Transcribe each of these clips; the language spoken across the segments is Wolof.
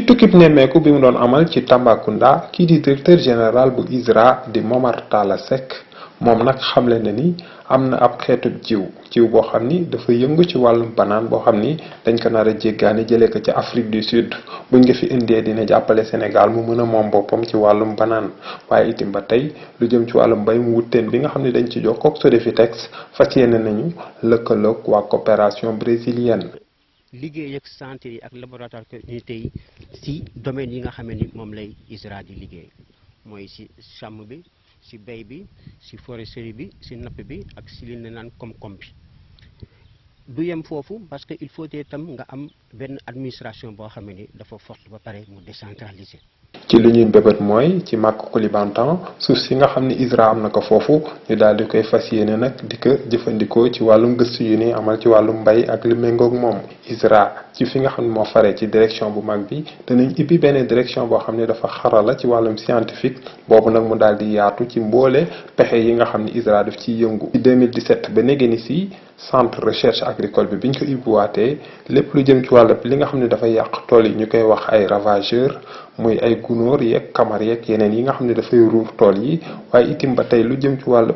tukkib nemmeeku bi mu doon amal ci Tambacounda kii di directeur général bu ISRA di Momar Talla Seck moom nag xamle na ni am na ab xeetu jiw boo xam ni dafa yëngu ci wàllum banaan boo xam ni dañ ko nar a jéggaani jëlee ko ci Afrique du Sud buñ nga fi indee dina jàppale Sénégal mu mën a moom boppam ci wàllum banaan waaye itam ba tey lu jëm ci wàllum mbay mu wutteen bi nga xam ne dañ ci jokkoo ak Sodefitex fas yéene nañu lëkkaloog waa coopération brésilienne. liggéey ak centre yi ak laboratoire communauté yi si domaine yi nga xam ni moom lay ISRA di liggéey mooy si sàmm bi si béy bi si foresterie bi si napp bi ak si li ne naan koom-koom bi du yem foofu parce que il faut tam nga am benn administration boo xam ni dafa forte ba pare mu décentraliser. ci lu ñuy bébét mooy ci màkk Koulibantang suuf si nga xam ne ISRA am na ko foofu ñu daal di koy fas yéene nag di ko jëfandikoo ci wàllum gëstu yu ni amal ci wàllum mbay ak li méngoog moom. ISRA ci fi nga xam ne moo faree ci direction bu mag bi danañ ibbi benn direction boo xam ne dafa xarala ci wàllum scientifique boobu nag mu daal di yaatu ci mboole pexe yi nga xam ne ISRA daf ciy yëngu. ci 2017 ba léegi ni si centre recherche agricole bi biñ ko ibbiwaatee lépp lu jëm ci wàllu li nga xam ne dafa yàq tool yi ñu koy wax ay ravageurs muy ay gunóor yeeg kamar yeeg yeneen yi nga xam ne dafay ruur tool yi waaye itim ba tey lu jëm ci wàllu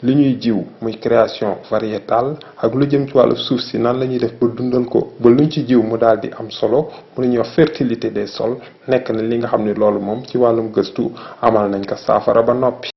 li ñuy jiw muy création variétale ak lu jëm ci wàllu suuf si nan la ñuy def ba dundal ko ba luñ ci jiw mu daal di am solo mu ñuy wax fertilité des sols nekk na li nga xam ne loolu moom ci wàllum gëstu amal nañ ko saafara ba noppi.